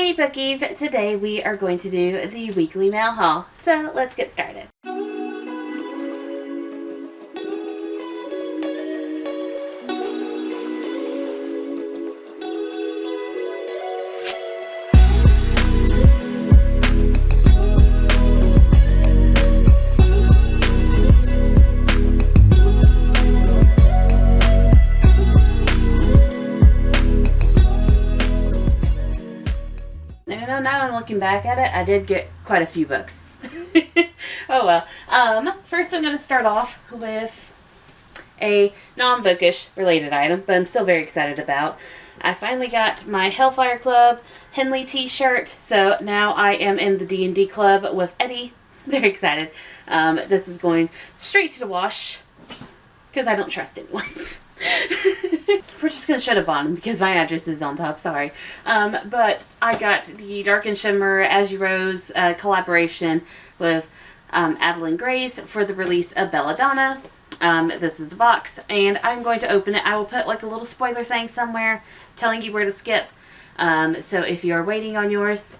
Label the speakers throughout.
Speaker 1: Hey Bookies! Today we are going to do the weekly mail haul, so let's get started. Now I'm looking back at it, I did get quite a few books. Oh well. First I'm going to start off with a non-bookish related item, but I'm still very excited about. I finally got my Hellfire Club Henley t-shirt, so now I am in the D&D club with Eddie. Very excited. This is going straight to the wash, because I don't trust anyone. We're just going to show the bottom because my address is on top, sorry. But I got the Dark and Shimmer As You Rose collaboration with Adalyn Grace for the release of Belladonna. This is the box, and I'm going to open it. I will put like a little spoiler thing somewhere telling you where to skip. So if you're waiting on yours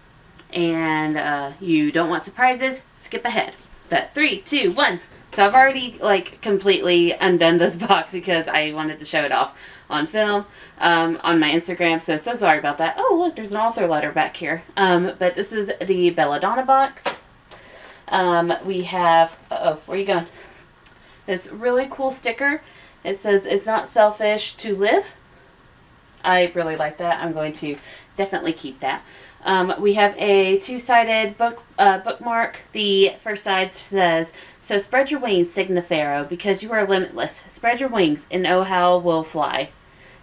Speaker 1: and you don't want surprises, skip ahead. But 3, 2, 1. So I've already like completely undone this box because I wanted to show it off on film on my Instagram. So sorry about that. Oh look, there's an author letter back here. But this is the Belladonna box. We have, where are you going? This really cool sticker. It says, "It's not selfish to live." I really like that. I'm going to definitely keep that. We have a two-sided bookmark. The first side says, "So spread your wings, Signifero, because you are limitless. Spread your wings, and oh how we'll fly."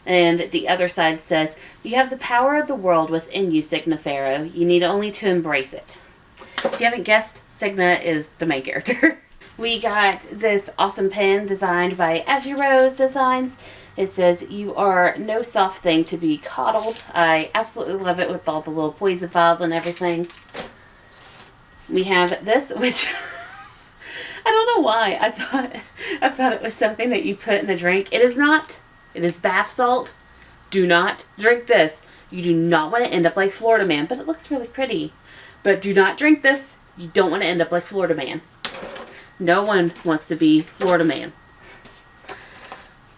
Speaker 1: And the other side says, "You have the power of the world within you, Signifero. You need only to embrace it." If you haven't guessed, Signa is the main character. We got this awesome pen designed by As You Rose Designs. It says, "You are no soft thing to be coddled." I absolutely love it with all the little poison files and everything. We have this, which I don't know why. I thought it was something that you put in a drink. It is not. It is bath salt. Do not drink this. You do not want to end up like Florida Man, but it looks really pretty. But do not drink this. You don't want to end up like Florida Man. No one wants to be Florida Man,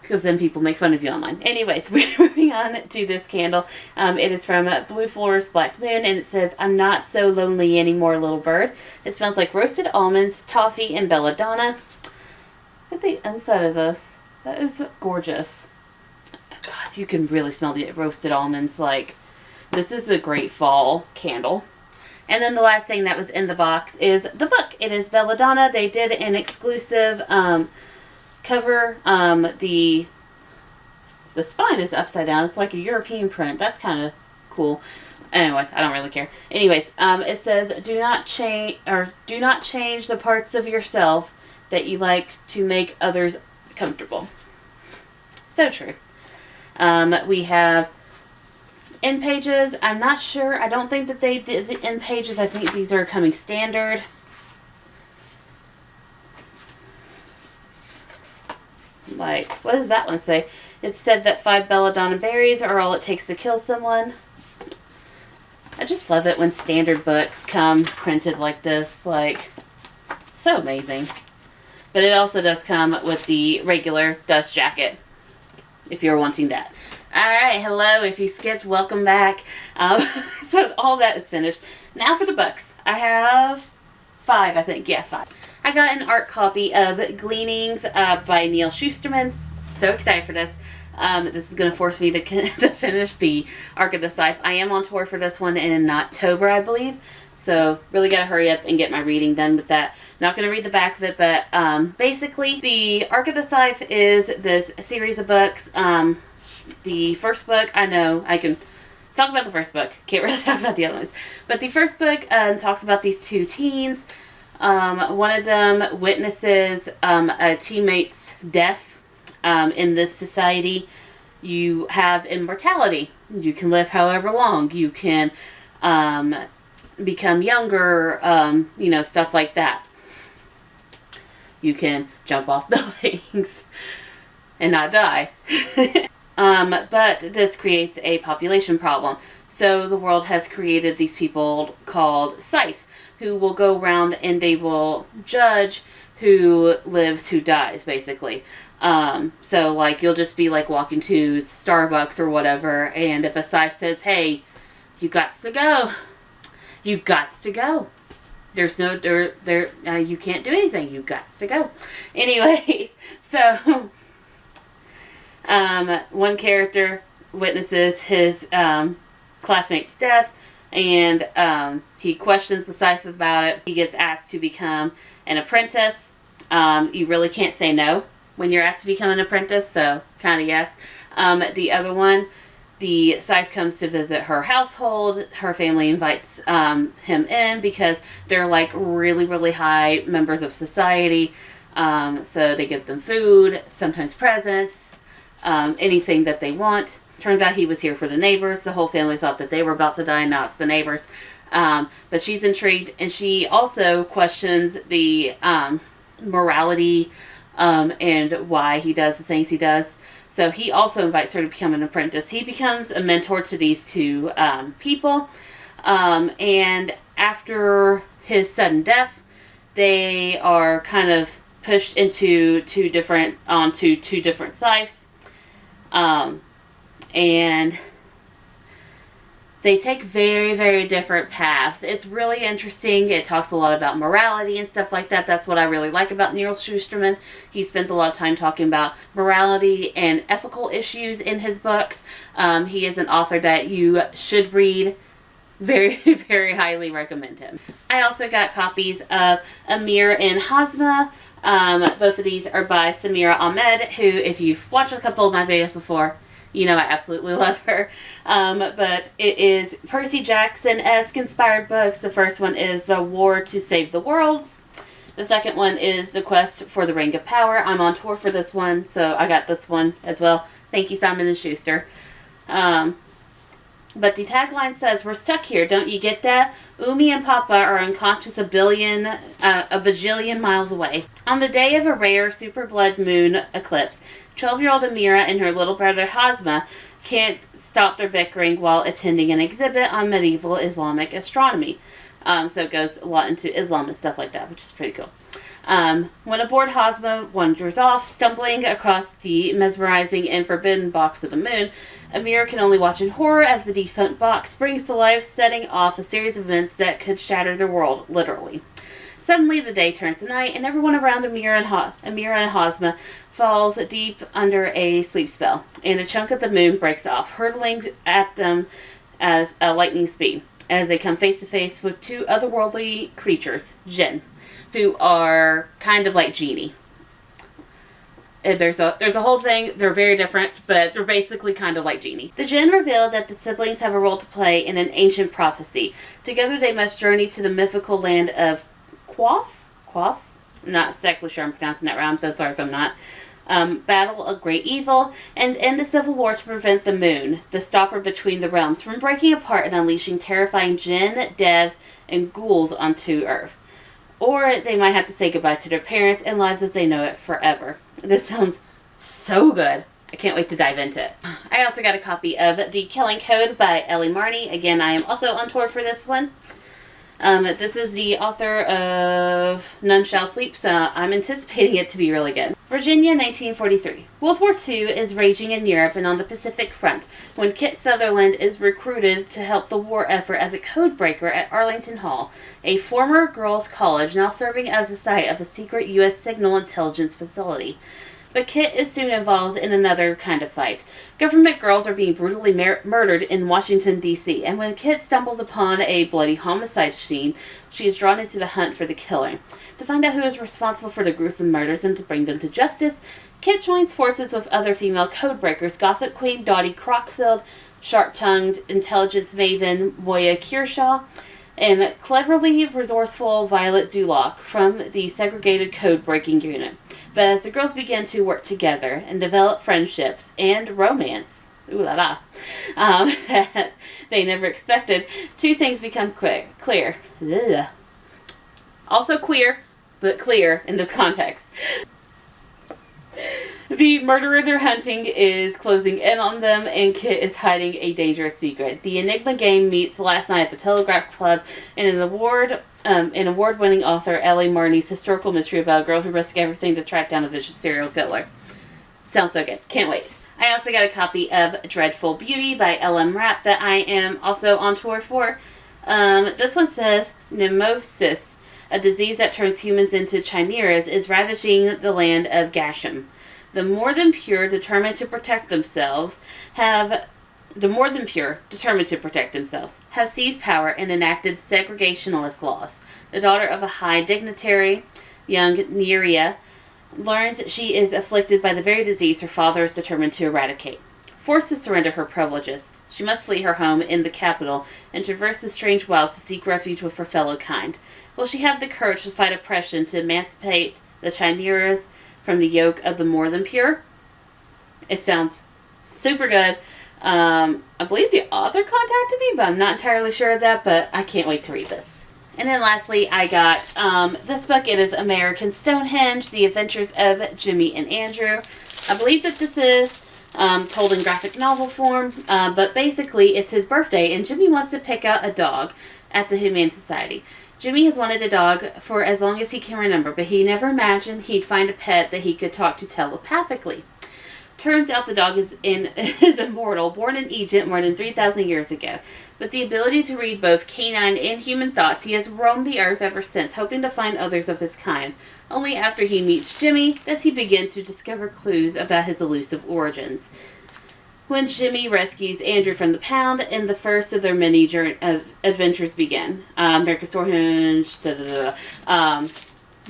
Speaker 1: because then people make fun of you online. Anyways, we're moving on to this candle. It is from Blue Forest Black Moon, and it says, "I'm not so lonely anymore, little bird." It smells like roasted almonds, toffee, and belladonna. Look at the inside of this. That is gorgeous. God, you can really smell the roasted almonds. Like, this is a great fall candle. And then the last thing that was in the box is the book. It is Belladonna. They did an exclusive cover. The spine is upside down. It's like a European print. That's kind of cool. Anyways, I don't really care. Anyways, it says, do not change the parts of yourself that you like to make others comfortable." So true. We have end pages. I'm not sure. I don't think that they did the end pages. I think these are coming standard. Like, what does that one say? It said that 5 belladonna berries are all it takes to kill someone. I just love it when standard books come printed like this. Like, so amazing. But it also does come with the regular dust jacket, if you're wanting that. Alright, hello. If you skipped, welcome back. So all that is finished. Now for the books. I have 5, I think. Yeah, 5. I got an art copy of Gleanings by Neal Shusterman. So excited for this. This is going to force me to finish the Arc of the Scythe. I am on tour for this one in October, I believe. So really got to hurry up and get my reading done with that. Not going to read the back of it, but basically the Arc of the Scythe is this series of books. The first book, I know I can talk about the first book. Can't really talk about the other ones. But the first book talks about these 2 teens. One of them witnesses a teammate's death. In this society, you have immortality. You can live however long. You can become younger, you know, stuff like that. You can jump off buildings and not die. But this creates a population problem. So the world has created these people called scythes who will go around and they will judge who lives, who dies, basically. So like you'll just be like walking to Starbucks or whatever, and if a scythe says, "Hey, you gots to go. You gots to go. There's no you can't do anything. You gots to go." Anyways, so one character witnesses his classmate's death, and he questions the scythe about it. He gets asked to become an apprentice. You really can't say no when you're asked to become an apprentice, so kind of yes. The other one, the scythe comes to visit her household. Her family invites him in because they're like really, really high members of society. So they give them food, sometimes presents, anything that they want. Turns out he was here for the neighbors. The whole family thought that they were about to die, now it's the neighbors. But she's intrigued, and she also questions the morality and why he does the things he does. So he also invites her to become an apprentice. He becomes a mentor to these two people. And after his sudden death, they are kind of pushed into onto two different scythes. And they take very, very different paths. It's really interesting. It talks a lot about morality and stuff like that. That's what I really like about Neal Shusterman. He spends a lot of time talking about morality and ethical issues in his books. He is an author that you should read. Very, very highly recommend him. I also got copies of Amir and Hazma. Both of these are by Samira Ahmed, who, if you've watched a couple of my videos before, you know I absolutely love her. But it is Percy Jackson-esque inspired books. The first one is The War to Save the Worlds. The second one is The Quest for the Ring of Power. I'm on tour for this one, so I got this one as well. Thank you, Simon & Schuster. But the tagline says, "We're stuck here, don't you get that? Umi and Papa are unconscious a bajillion miles away." On the day of a rare super blood moon eclipse, 12-year-old Amira and her little brother Hosma can't stop their bickering while attending an exhibit on medieval Islamic astronomy. So it goes a lot into Islam and stuff like that, which is pretty cool. When aboard, Hosma wanders off, stumbling across the mesmerizing and forbidden box of the moon. Amir can only watch in horror as the defunct box springs to life, setting off a series of events that could shatter their world, literally. Suddenly, the day turns to night, and everyone around Amir and Hosma falls deep under a sleep spell, and a chunk of the moon breaks off, hurtling at them as a lightning speed, as they come face to face with two otherworldly creatures, jinn, who are kind of like genie. There's a whole thing. They're very different, but they're basically kind of like genie. The jinn reveal that the siblings have a role to play in an ancient prophecy. Together they must journey to the mythical land of Quoth? I'm not exactly sure I'm pronouncing that right. I'm so sorry if I'm not. Battle a great evil, and end a civil war to prevent the moon, the stopper between the realms, from breaking apart and unleashing terrifying jinn, devs, and ghouls onto Earth. Or they might have to say goodbye to their parents and lives as they know it forever. This sounds so good. I can't wait to dive into it. I also got a copy of The Killing Code by Ellie Marney. Again, I am also on tour for this one. This is the author of None Shall Sleep, so I'm anticipating it to be really good. Virginia, 1943. World War II is raging in Europe and on the Pacific Front when Kit Sutherland is recruited to help the war effort as a codebreaker at Arlington Hall, a former girls' college now serving as the site of a secret U.S. signal intelligence facility. But Kit is soon involved in another kind of fight. Government girls are being brutally murdered in Washington, D.C., and when Kit stumbles upon a bloody homicide scene, she is drawn into the hunt for the killer. To find out who is responsible for the gruesome murders and to bring them to justice, Kit joins forces with other female codebreakers, Gossip Queen Dottie Crockfield, sharp-tongued intelligence maven Moya Kearshaw, and cleverly resourceful Violet Duloc from the segregated code-breaking unit. But as the girls begin to work together and develop friendships and romance, ooh la la, that they never expected, two things become clear. Ugh. Also queer, but clear in this context. The murderer they're hunting is closing in on them, and Kit is hiding a dangerous secret. The Enigma game meets last night at the Telegraph Club, and an award-winning author, Ellie Marney's historical mystery about a girl who risks everything to track down a vicious serial killer. Sounds so good. Can't wait. I also got a copy of Dreadful Beauty by L.M. Rapp that I am also on tour for. This one says, Nemesis, a disease that turns humans into chimeras, is ravaging the land of Gasham. The more than pure, determined to protect themselves, have seized power and enacted segregationist laws. The daughter of a high dignitary, young Neal, learns that she is afflicted by the very disease her father is determined to eradicate. Forced to surrender her privileges, she must flee her home in the capital and traverse the strange wilds to seek refuge with her fellow kind. Will she have the courage to fight oppression to emancipate the chimeras from the yoke of the more than pure? It sounds super good. I believe the author contacted me, but I'm not entirely sure of that, but I can't wait to read this. And then lastly, I got this book. It is American Stonehenge, The Adventures of Jimmy and Andrew. I believe that this is told in graphic novel form, but basically it's his birthday, and Jimmy wants to pick out a dog at the Humane Society. Jimmy has wanted a dog for as long as he can remember, but he never imagined he'd find a pet that he could talk to telepathically. Turns out the dog is immortal, born in Egypt more than 3,000 years ago. With the ability to read both canine and human thoughts, he has roamed the earth ever since, hoping to find others of his kind. Only after he meets Jimmy does he begin to discover clues about his elusive origins. When Jimmy rescues Andrew from the pound, and the first of their many adventures begin. American Stonehenge,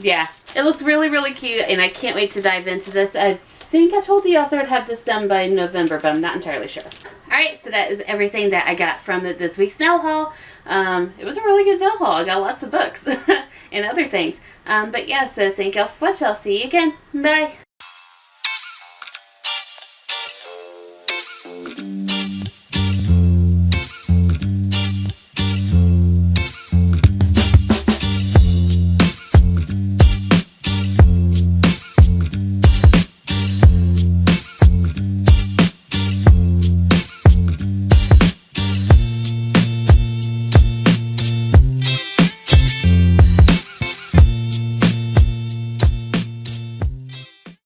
Speaker 1: yeah, it looks really, really cute, and I can't wait to dive into this. I think I told the author I'd have this done by November, but I'm not entirely sure. Alright, so that is everything that I got from this week's mail haul. It was a really good mail haul. I got lots of books and other things. But yeah, so thank y'all for watching. I'll see you again. Bye.